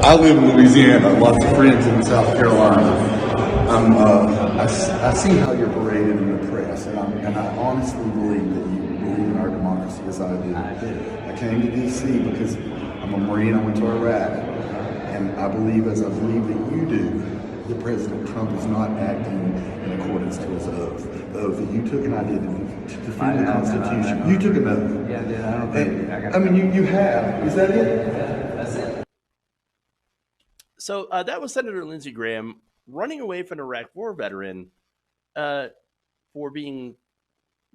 I live in Louisiana. Lots of friends in South Carolina. I see how you're paraded in the press, and I honestly believe that you believe in our democracy as I do. I came to D.C. because I'm a Marine. I went to Iraq, and I believe, as I believe that you do, that President Trump is not acting in accordance to his oath. The oath that you took, and I did, to defend the Constitution. You took an oath. Yeah, dude, I don't think I mean, you have. Is that it? that's it. So that was Senator Lindsey Graham running away from an Iraq War veteran for being,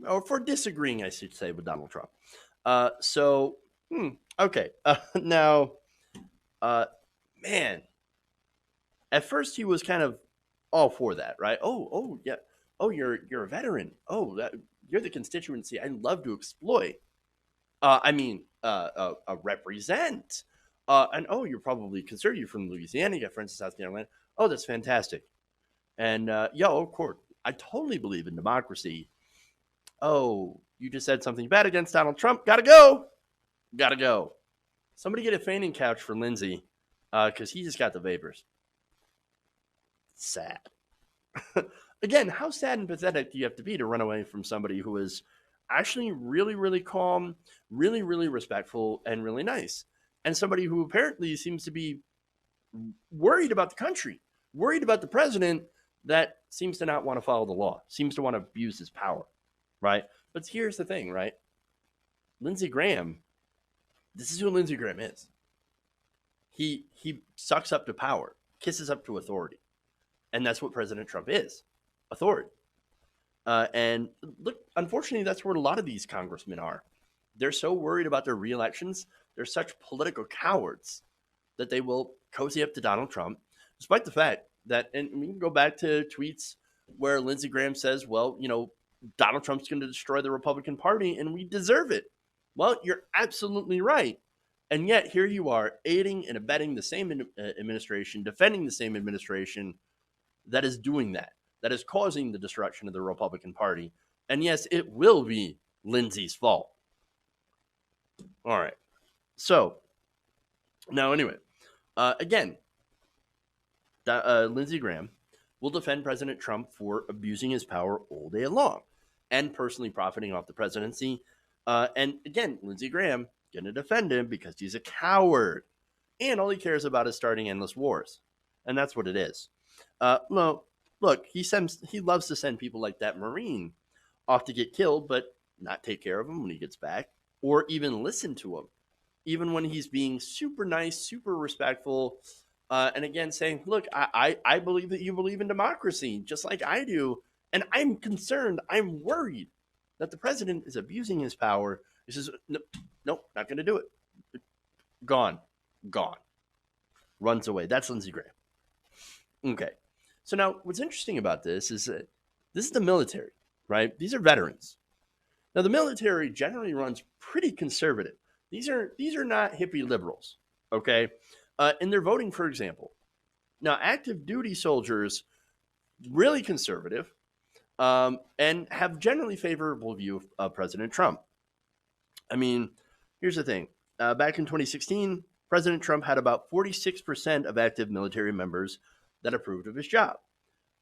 or for disagreeing, I should say, with Donald Trump. Okay. Now, man, at first he was kind of all for that, right? Oh, yeah. Oh, you're a veteran. Oh, you're the constituency I'd love to exploit. Represent. And you're probably conservative. You're from Louisiana. You got friends in South Carolina. Oh, that's fantastic. And of course, I totally believe in democracy. Oh, you just said something bad against Donald Trump. Gotta go. Somebody get a fainting couch for Lindsey, because he just got the vapors. Sad. Again, how sad and pathetic do you have to be to run away from somebody who is actually really, really calm, really, really respectful, and really nice? And somebody who apparently seems to be worried about the country, worried about the president, that seems to not want to follow the law, seems to want to abuse his power, right? But here's the thing, right? Lindsey Graham, this is who Lindsey Graham is. He sucks up to power, kisses up to authority. And that's what President Trump is, authority. And look, unfortunately, that's where a lot of these congressmen are. They're so worried about their reelections. They're such political cowards that they will cozy up to Donald Trump, despite the fact that, and we can go back to tweets where Lindsey Graham says, well, Donald Trump's going to destroy the Republican Party and we deserve it. Well, you're absolutely right. And yet here you are aiding and abetting the same administration, defending the same administration that is doing that is causing the destruction of the Republican Party. And yes, it will be Lindsey's fault. All right. So now, anyway, again, Lindsey Graham will defend President Trump for abusing his power all day long and personally profiting off the presidency. And again, Lindsey Graham going to defend him because he's a coward. And all he cares about is starting endless wars. And that's what it is. No, look, he loves to send people like that Marine off to get killed, but not take care of him when he gets back, or even listen to him, even when he's being super nice, super respectful, and again saying, look, I believe that you believe in democracy, just like I do, and I'm concerned, I'm worried that the president is abusing his power. He says, nope, not going to do it. Gone. Runs away. That's Lindsey Graham. Okay. So now what's interesting about this is that this is the military, right? These are veterans. Now the military generally runs pretty conservative. These are not hippie liberals, okay? And they're voting, for example. Now active duty soldiers, really conservative, and have generally favorable view of President Trump. I mean, here's the thing. Back in 2016, President Trump had about 46% of active military members that approved of his job.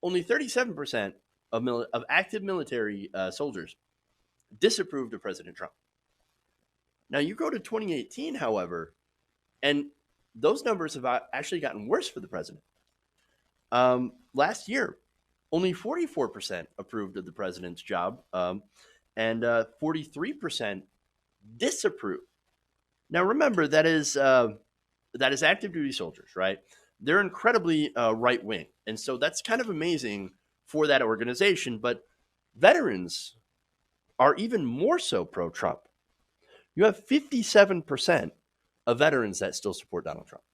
Only 37% of active military soldiers disapproved of President Trump. Now you go to 2018, however, and those numbers have actually gotten worse for the president. Last year, only 44% approved of the president's job, and 43% disapproved. Now remember, that is active duty soldiers, right? They're incredibly right wing, and so that's kind of amazing for that organization. But veterans are even more so pro-Trump. You have 57% of veterans that still support Donald Trump.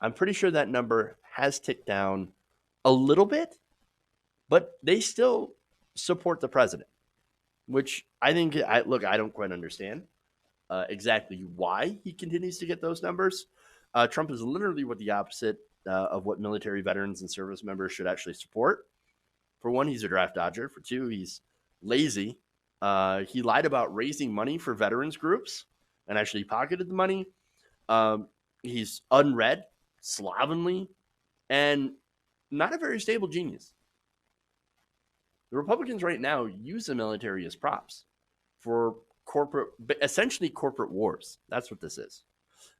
I'm pretty sure that number has ticked down a little bit, but they still support the president, which I don't quite understand exactly why he continues to get those numbers. Trump is literally the opposite of what military veterans and service members should actually support. For one, he's a draft dodger. For two, he's lazy. He lied about raising money for veterans groups and actually pocketed the money. He's unread, slovenly, and not a very stable genius. The Republicans right now use the military as props for essentially corporate wars. That's what this is.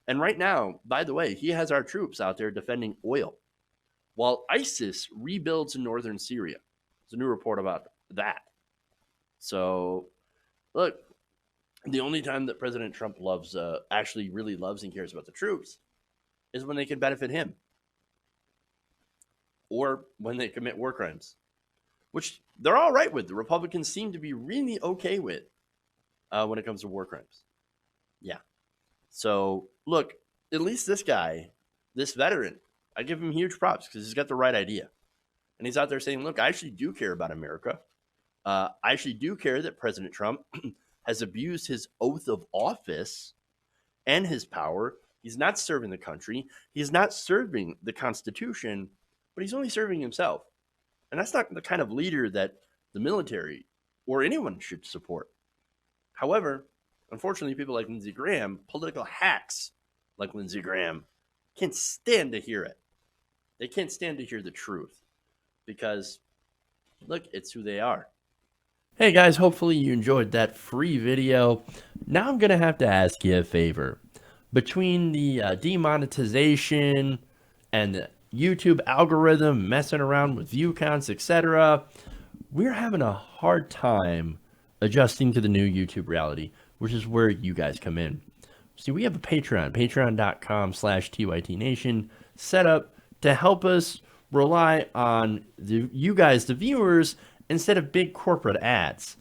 And right now, by the way, he has our troops out there defending oil while ISIS rebuilds in northern Syria. There's a new report about that. So, look, the only time that President Trump actually really loves and cares about the troops is when they can benefit him or when they commit war crimes, which they're all right with. The Republicans seem to be really okay with when it comes to war crimes. Yeah. So, look, at least this guy, this veteran, I give him huge props because he's got the right idea. And he's out there saying, look, I actually do care about America. I actually do care that President Trump has abused his oath of office and his power. He's not serving the country. He's not serving the Constitution, but he's only serving himself. And that's not the kind of leader that the military or anyone should support. However, unfortunately, people like Lindsey Graham, political hacks like Lindsey Graham, can't stand to hear it. They can't stand to hear the truth because, look, it's who they are. Hey guys, hopefully you enjoyed that free video. Now I'm going to have to ask you a favor. Between the demonetization and the YouTube algorithm messing around with view counts, etc., we're having a hard time adjusting to the new YouTube reality, which is where you guys come in. See, we have a Patreon, patreon.com/TYTNation, set up to help us rely on you guys, the viewers, instead of big corporate ads.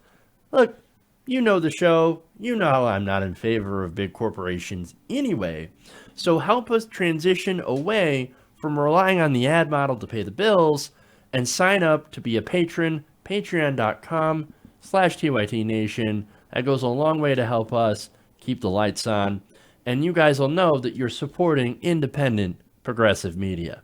Look, you know the show. You know I'm not in favor of big corporations anyway. So help us transition away from relying on the ad model to pay the bills and sign up to be a patron, patreon.com/TYTNation. That goes a long way to help us keep the lights on. And you guys will know that you're supporting independent, progressive media.